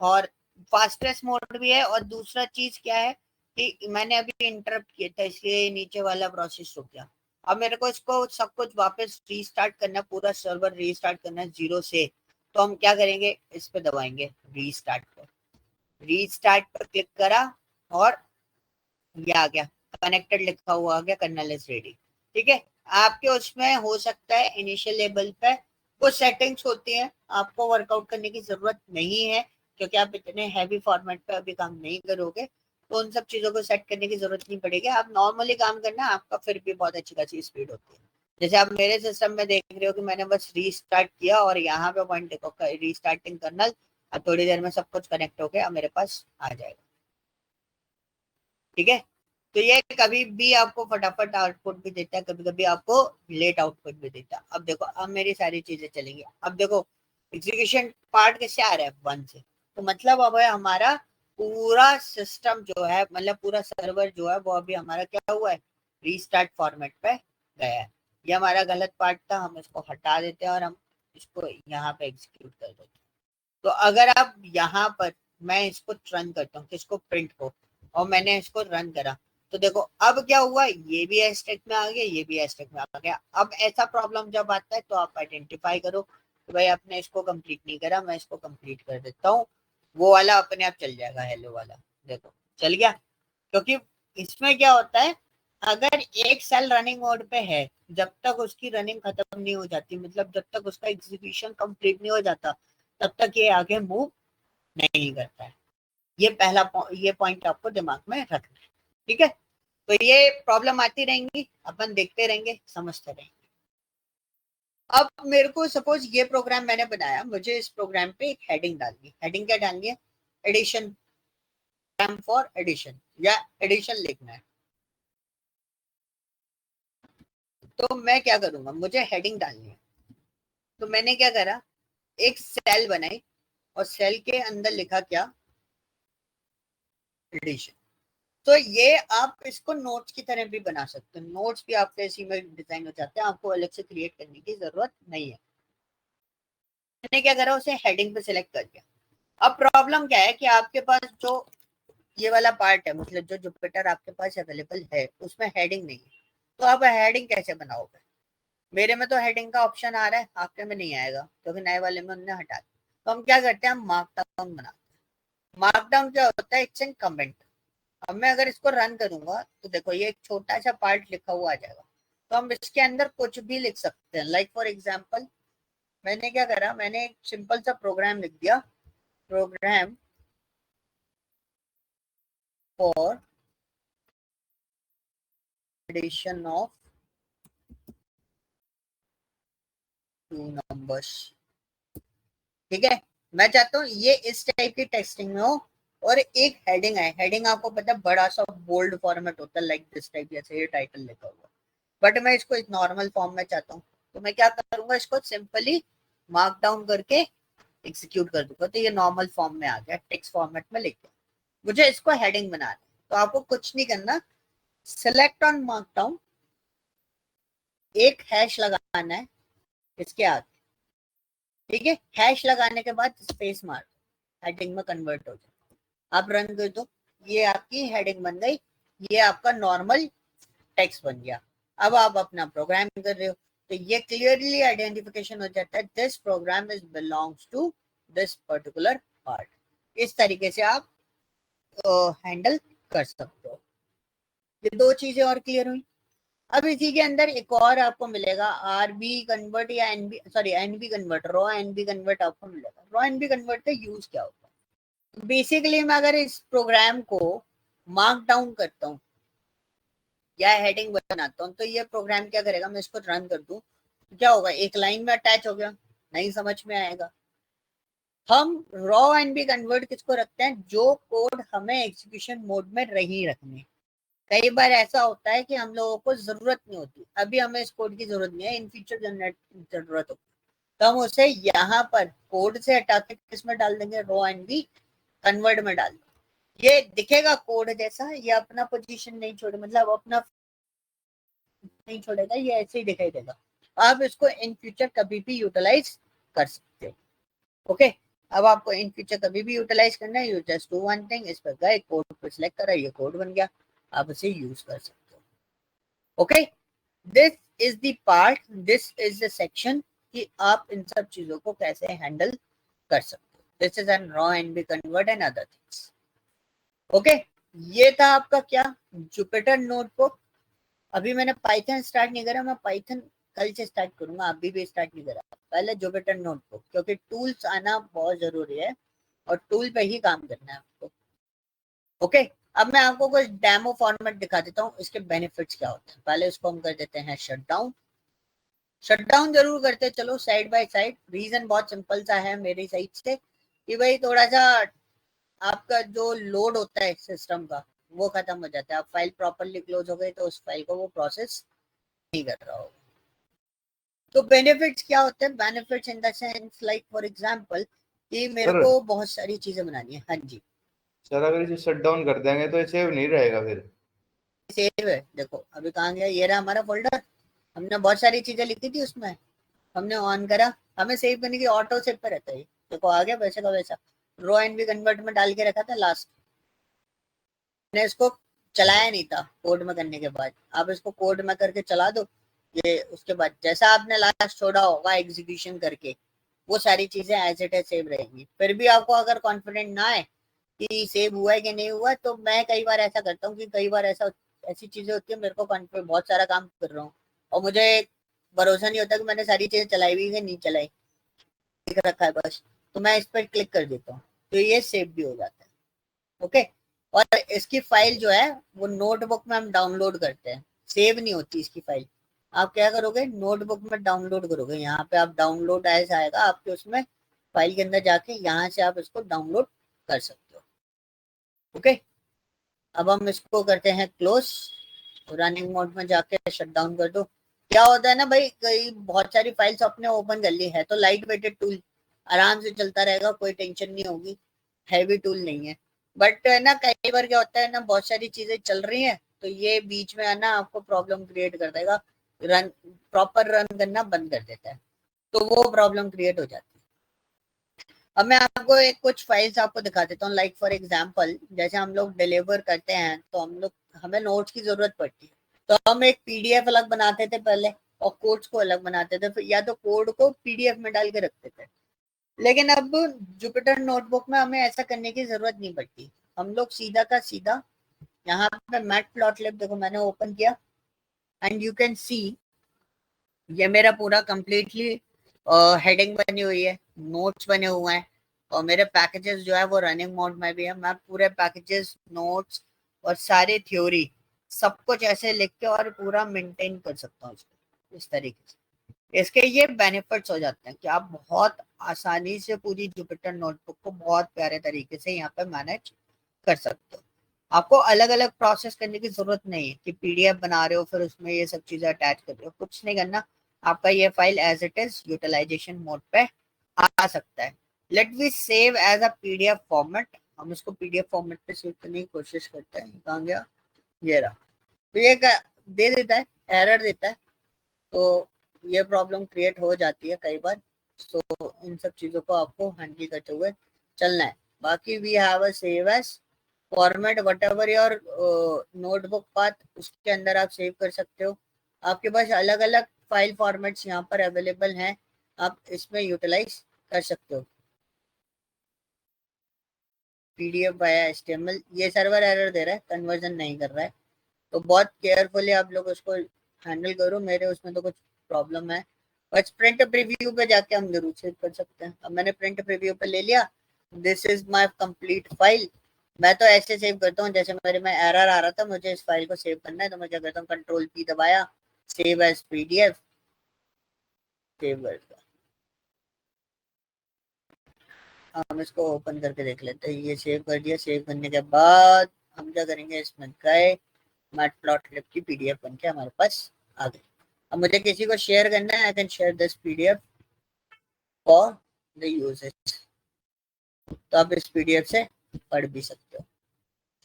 और फास्टेस्ट मोड भी है। और दूसरा चीज क्या है कि मैंने अभी इंटरप्ट किया था इसलिए नीचे वाला प्रोसेस रुक गया। अब मेरे को इसको सब कुछ वापस रीस्टार्ट करना, पूरा सर्वर रीस्टार्ट करना है 0 से, तो हम क्या करेंगे, इस पे दबाएंगे रीस्टार्ट पर, रीस्टार्ट पर क्लिक करा और ये आ गया, कनेक्टेड लिखा हुआ आ गया, कर्नल इज रेडी। ठीक है, आपके उसमें हो सकता है इनिशियल लेवल पे कुछ सेटिंग्स होती हैं, आपको वर्कआउट करने की जरूरत नहीं है, क्योंकि आप इतने हैवी फॉर्मेट पे अभी काम नहीं करोगे, तो उन सब चीजों को सेट करने की जरूरत नहीं पड़ेगी। आप नॉर्मली काम करना, आपका फिर भी बहुत अच्छी खासी स्पीड होती है। जैसे आप मेरे सिस्टम में देख रहे हो कि मैंने बस रीस्टार्ट किया और यहाँ पे पॉइंट देखो रीस्टार्टिंग कर्नल, अब थोड़ी देर में सब कुछ कनेक्ट होके अब मेरे पास आ जाएगा। ठीक है, तो ये कभी भी आपको फटाफट आउटपुट भी देता है, कभी कभी आपको लेट आउटपुट भी देता है। अब देखो, अब मेरी सारी चीजें चलेंगी। अब देखो एग्जीक्यूशन पार्ट कैसे आ रहा है, 1 से, तो मतलब अब है हमारा पूरा सिस्टम जो है, मतलब पूरा सर्वर जो है वो अभी हमारा क्या हुआ है, रीस्टार्ट फॉर्मेट पे गया है। ये हमारा गलत पार्ट था, हम इसको हटा देते हैं और हम इसको यहाँ पे एग्जीक्यूट कर देते हैं। तो अगर आप यहाँ पर, मैं इसको रन करता हूँ, किसको, प्रिंट को, और मैंने इसको रन करा, तो देखो अब क्या हुआ, ये भी एस्टेक में आ गया, ये भी एस्टेक में आ गया। अब ऐसा प्रॉब्लम जब आता है तो आप आइडेंटिफाई करो कि भाई आपने इसको कंप्लीट नहीं करा, मैं इसको कंप्लीट कर देता हूँ, वो वाला अपने आप चल जाएगा, हेलो वाला देखो चल गया। क्योंकि इसमें क्या होता है, अगर एक सेल रनिंग मोड पे है, जब तक उसकी रनिंग खत्म नहीं हो जाती, मतलब जब तक उसका एग्जीक्यूशन कंप्लीट नहीं हो जाता, तब तक ये आगे मूव नहीं करता है। ये पहला ये पॉइंट आपको दिमाग में रखना है, ठीक है। तो ये प्रॉब्लम आती रहेंगी, अपन देखते रहेंगे, समझते रहेंगे। अब मेरे को सपोज ये प्रोग्राम मैंने बनाया, मुझे इस प्रोग्राम पे एक हेडिंग डालनी है। हेडिंग क्या डालनी है, एडिशन, प्रोग्राम फॉर एडिशन, या एडिशन लिखना है। तो मैं क्या करूंगा, मुझे हेडिंग डालनी है, तो मैंने क्या करा, एक सेल बनाई और सेल के अंदर लिखा क्या, एडिशन। तो ये आप इसको नोट्स की तरह भी बना सकते हो, नोट्स भी आपके इसी में डिजाइन हो जाते हैं, आपको अलग से क्रिएट करने की जरूरत नहीं है। मैंने क्या करा, उसे हेडिंग पे सिलेक्ट कर दिया। अब प्रॉब्लम क्या है कि आपके पास जो ये वाला पार्ट है, मतलब जो जुपिटर आपके पास अवेलेबल है, उसमें हेडिंग नहीं है, तो आप हेडिंग कैसे बनाओगे। मेरे में तो हेडिंग का ऑप्शन आ रहा है, आपके में नहीं आएगा क्योंकि नए वाले में हमने हटा दिया। तो हम क्या करते हैं, हम मार्क डाउन बनाते हैं। मार्क डाउन क्या होता है, इट्स एन कमेंट। अब मैं अगर इसको रन करूंगा तो देखो ये एक छोटा सा पार्ट लिखा हुआ आ जाएगा, तो हम इसके अंदर कुछ भी लिख सकते हैं। लाइक फॉर एग्जाम्पल मैंने क्या करा, मैंने एक सिंपल सा प्रोग्राम लिख दिया, program for addition of two numbers, ठीक है। मैं चाहता हूँ ये इस टाइप की टेक्स्टिंग में हो, और एक हेडिंग है, हेडिंग आपको पता है बड़ा सा बोल्ड फॉर्मेट होता है, लाइक दिस टाइप, जैसे ये टाइटल लिखा हुआ, बट मैं इसको एक नॉर्मल फॉर्म में चाहता हूँ। तो मैं क्या करूंगा, इसको सिंपली मार्क डाउन करके एग्जीक्यूट कर दूंगा, तो ये नॉर्मल फॉर्म में आ गया, टेक्स्ट फॉर्मेट में लिख के। मुझे इसको हेडिंग बनाना है, तो आपको कुछ नहीं करना, सेलेक्ट ऑन मार्क डाउन, एक हैश लगाना है इसके आगे, ठीक है। हैश लगाने के बाद स्पेस मार, हेडिंग में कन्वर्ट हो जाए। आप रन कर दो, ये आपकी हेडिंग बन गई, ये आपका नॉर्मल टेक्स्ट बन गया। अब आप अपना प्रोग्राम कर रहे हो, तो ये क्लियरली आइडेंटिफिकेशन हो जाता है, this program is belongs to this particular part. इस तरीके से आप हैंडल कर सकते हो। ये दो चीजें और क्लियर हुई। अब इसी के अंदर एक और आपको मिलेगा, आरबी कन्वर्ट या NB, sorry NB convert, raw NB convert आपको मिलेगा। रॉ एनबी कन्वर्ट का यूज क्या होता है, बेसिकली मैं अगर इस प्रोग्राम को मार्क डाउन करता हूँ या हेडिंग बनाता हूँ, तो ये प्रोग्राम क्या करेगा, मैं इसको रन कर दूं, क्या होगा, एक लाइन में अटैच हो गया, नहीं समझ में आएगा। हम रॉ एनबी कन्वर्ट किसको रखते हैं, जो कोड हमें एग्जीक्यूशन मोड में नहीं रखने। कई बार ऐसा होता है कि हम लोगों को जरूरत नहीं होती, अभी हमें इस कोड की जरूरत नहीं है, इन फ्यूचर जनरेट जरूरत होती, तो हम उसे यहाँ पर कोड से हटा के किसमें डाल देंगे, रॉ एनबी कन्वर्ट में डाल देंगे। ये दिखेगा कोड जैसा, ये अपना पोजीशन नहीं छोड़े, मतलब अपना नहीं छोड़ेगा, ये ऐसे ही दिखाई देगा। आप इसको इन फ्यूचर कभी भी यूटिलाइज कर सकते हो, ओके। अब आपको इन फ्यूचर कभी भी यूटिलाइज करना है, you just do one thing, इस पर गए, कोड पर सिलेक्ट करा, ये कोड बन गया, आप इसे यूज कर सकते हो, okay. This is the part, this is the section कि आप इन सब चीजों को कैसे हैंडल कर सकते हो। This is an raw and B convert and other things, okay. ये था आपका क्या, जुपिटर नोटबुक। अभी मैंने पाइथन स्टार्ट नहीं करा, मैं पाइथन कल से स्टार्ट करूंगा, अभी भी स्टार्ट नहीं करा, पहले जुपिटर नोटबुक, क्योंकि टूल्स आना बहुत जरूरी है और टूल पे ही काम करना है आपको, ओके। अब मैं आपको कुछ डेमो फॉर्मेट दिखा देता हूँ, इसके बेनिफिट्स क्या होते हैं। पहले इसको हम कर देते हैं शट डाउन, शट डाउन जरूर करते चलो साइड बाय साइड। रीजन बहुत सिंपल सा है मेरी साइड से कि भाई थोड़ा सा आपका जो लोड होता है सिस्टम का वो खत्म हो जाता है। अब फाइल प्रॉपरली क्लोज हो गई तो उस फाइल को वो प्रोसेस नहीं कर रहा होगा। तो बेनिफिट्स क्या होते हैं, benefits in the sense like for example कि मेरे सर को बहुत सारी चीजें बनानी है। हाँ जी, सर अगर इसे शट डाउन कर देंगे तो ये सेव नहीं रहेगा फिर। सेव है, देखो अभी कहाँ गया, ये रहा हमारा फोल्डर, हमने बहुत सारी चीजें लिखी थी उसमें, हमने ऑन करा, हमें सेव करने की ऑटो सेव पे रहता है, देखो आ गया वैसे का वैसा, रो एंड बी कन्वर्ट में डाल के रखा था लास्ट, मैंने इसको चलाया नहीं था कोड में करने के बाद, आप इसको कोड में करके चला दो ये, उसके बाद जैसा आपने लास्ट छोड़ा होगा एग्जीक्यूशन करके वो सारी चीजें एज इट इज सेव रहेंगी। फिर भी आपको अगर कॉन्फिडेंट ना है कि सेव हुआ है कि नहीं हुआ, तो मैं कई बार ऐसा करता हूँ कि कई बार ऐसी चीजें होती है मेरे को कॉन्फिडेंट, बहुत सारा काम कर रहा हूँ और मुझे भरोसा नहीं होता कि मैंने सारी चीजें चलाई हुई है नहीं चलाई, लिख रखा है बस, तो मैं इस पर क्लिक कर देता हूँ तो ये सेव भी हो जाता है। ओके, और इसकी फाइल जो है वो नोटबुक में हम डाउनलोड करते हैं, सेव नहीं होती इसकी फाइल। आप क्या करोगे, नोटबुक में डाउनलोड करोगे, यहाँ पे आप डाउनलोड एज आएगा आपके, उसमें फाइल के अंदर जाके यहाँ से आप इसको डाउनलोड कर सकते हो। ओके, अब हम इसको करते हैं क्लोज, रनिंग मोड में जाके शट डाउन कर दो। क्या होता है ना भाई, कई बहुत सारी फाइल्स आपने ओपन कर ली है तो लाइट वेटेड टूल आराम से चलता रहेगा, कोई टेंशन नहीं होगी, हैवी टूल नहीं है। बट है ना कई बार क्या होता है ना, बहुत सारी चीजें चल रही हैं तो ये बीच में है ना आपको प्रॉब्लम क्रिएट कर देगा, रन प्रॉपर रन करना बंद कर देता है, तो वो प्रॉब्लम क्रिएट हो जाती है। अब मैं आपको एक कुछ फाइल्स आपको दिखा देता हूँ, लाइक फॉर एग्जांपल जैसे हम लोग डिलीवर करते हैं तो हमें नोट्स की जरूरत पड़ती है, तो हम एक पीडीएफ अलग बनाते थे पहले और कोड्स को अलग बनाते थे, या तो कोड को पीडीएफ में डाल के रखते थे। लेकिन अब जुपिटर नोटबुक में हमें ऐसा करने की जरूरत नहीं पड़ती, हम लोग सीधा का सीधा यहाँ पे मैटप्लॉटलिब देखो मैंने ओपन किया एंड यू कैन सी ये मेरा पूरा कंप्लीटली हेडिंग बनी हुई है, नोट्स बने हुए हैं और मेरे पैकेजेस जो है वो रनिंग मोड में भी है। मैं पूरे पैकेजेस, नोट्स और सारी थ्योरी सब कुछ ऐसे लिख के और पूरा मेंटेन कर सकता हूँ इसको इस तरीके से। इसके ये बेनिफिट्स हो जाते हैं कि आप बहुत आसानी से पूरी जुपिटर नोटबुक को बहुत प्यारे तरीके से यहाँ पे मैनेज कर सकते हो। आपको अलग अलग प्रोसेस करने की जरूरत नहीं है कि पीडीएफ बना रहे हो फिर उसमें ये सब चीजें अटैच कर रहे हो, कुछ नहीं करना, आपका ये file as it is utilization mode पे आ सकता है। Let we save as a PDF format, हम इसको पीडीएफ फॉर्मेट पे सेव करने की कोशिश करते हैं, कहाँ गया, ये रहा। तो ये दे देता है, एरर देता है, तो ये प्रॉब्लम क्रिएट हो जाती है कई बार। तो इन सब चीजों को आपको हैंडल करते हुए चलना है। बाकी we have a save as format, whatever your notebook path, उसके अंदर आप सेव कर सकते हो। आपके पास अलग अलग फाइल फॉर्मेट्स यहाँ पर अवेलेबल हैं, आप इसमें यूटिलाइज कर सकते हो। पीडीएफ बाया एचटीएमएल, ये सर्वर एरर दे रहा है, कन्वर्जन नहीं कर रहा है, तो बहुत केयरफुली आप लोग उसको हैंडल करो। मेरे उसमें तो कुछ प्रॉब्लम है, बस प्रिंट प्रीव्यू पे जाके हम जरूर सेव कर सकते हैं। अब मैंने प्रिंट प्रीव्यू पे ले लिया, this is my complete file. मैं तो ऐसे सेव करता हूँ जैसे मेरे में एरर आ रहा था, मुझे इस फाइल को सेव करना है तो मैं क्या करता हूँ, कंट्रोल पी दबाया, सेव एज पीडीएफ, सेव कर दिया। हम इसको ओपन करके देख लेते हैं, ये सेव कर दिया। सेव करने के बाद हम क्या करेंगे, इसमें गए, मैटप्लॉटलिब की पीडीएफ बन के हमारे पास आ गई। अब मुझे किसी को शेयर करना है, I can share this PDF for the usages, तो आप इस पीडीएफ से पढ़ भी सकते हो।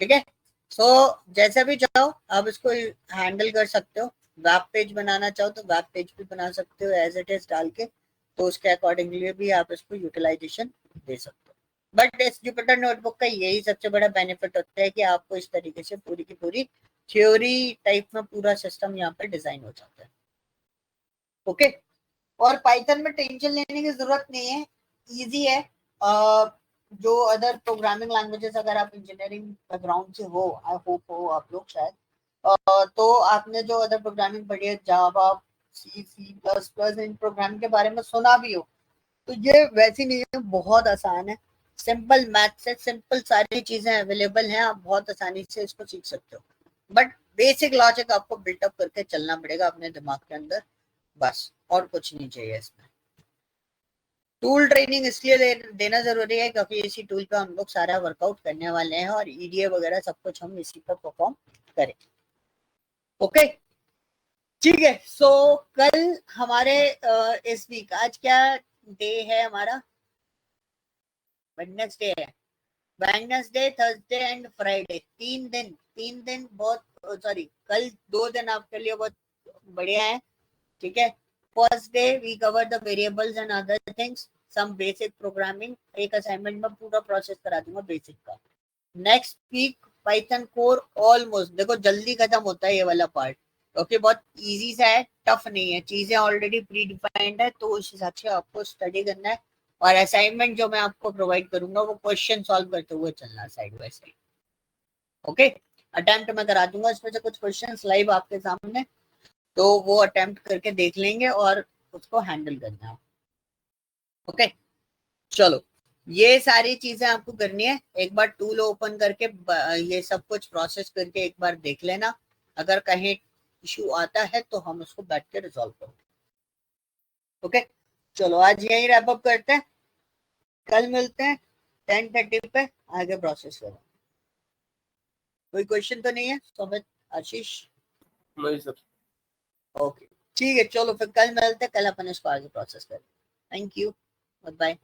ठीक है, सो जैसा भी चाहो आप इसको हैंडल कर सकते हो। वेब पेज बनाना चाहो तो वेब पेज भी बना सकते हो एज इट इज डाल के, तो उसके अकॉर्डिंगली भी आप इसको यूटिलाइजेशन दे सकते हो। बट इस जुपिटर नोटबुक का यही सबसे बड़ा बेनिफिट होता है कि आपको इस तरीके से पूरी की पूरी थ्योरी टाइप में पूरा सिस्टम यहाँ पर डिजाइन हो जाता है। ओके, और पाइथन में टेंशन लेने की जरूरत नहीं है, इजी है। जो अदर प्रोग्रामिंग लैंग्वेजेस, अगर आप इंजीनियरिंग बैकग्राउंड से हो, आई होप हो आप लोग शायद, तो आपने जो अदर प्रोग्रामिंग पढ़ी है, Java, C, C plus plus, इन प्रोग्रामिंग के बारे में सुना भी हो, तो ये वैसी नहीं है, बहुत आसान है, सिंपल मैथ्स है, सिंपल सारी चीजें अवेलेबल हैं, आप बहुत आसानी से इसको सीख सकते हो। बट बेसिक लॉजिक आपको बिल्टअप करके चलना पड़ेगा अपने दिमाग के अंदर, बस, और कुछ नहीं चाहिए इसमें। टूल ट्रेनिंग इसलिए देना जरूरी है क्योंकि इसी टूल पे हम लोग सारा वर्कआउट करने वाले हैं और ईडीए वगैरह सब कुछ हम इसी पर परफॉर्म करें। ओके, ठीक है। सो कल हमारे इस वीक, आज क्या डे है हमारा, वेडनेसडे है, वेडनेसडे, थर्सडे एंड फ्राइडे, 3 दिन बहुत, सॉरी कल 2 दिन आपके लिए बहुत बढ़िया है। ठीक है, first day we cover the variables and other things, some basic programming, एक असाइनमेंट में पूरा प्रोसेस करा दूंगा बेसिक का। Next week Python core almost देखो जल्दी खत्म होता है ये वाला पार्ट, क्योंकि बहुत इजी सा है, टफ नहीं है, चीजें ऑलरेडी प्री डिफाइंड है, तो उस हिसाब से आपको स्टडी करना है। और असाइनमेंट जो मैं आपको प्रोवाइड करूंगा वो क्वेश्चन सॉल्व करते हुए चलना side by side. Okay, attempt मैं करा दूंगा इसमें से कुछ क्वेश्चंस लाइव आपके सामने, तो वो अटेम्प्ट करके देख लेंगे और उसको हैंडल करना है। ओके चलो, ये सारी चीजें आपको करनी है। एक बार टूल ओपन करके ये सब कुछ प्रोसेस करके एक बार देख लेना, अगर कहीं इशू आता है तो हम उसको बैठ के रिजॉल्व करेंगे। ओके चलो, आज यही रैप अप करते हैं, कल मिलते हैं 10:30 पे, आगे प्रोसेस करें। कोई क्वेश्चन तो नहीं है सुमित, आशीष? नहीं सर। ओके ठीक है, चलो फिर कल मिलते हैं, कल अपन इसको आगे प्रोसेस करें। Thank you, bye bye.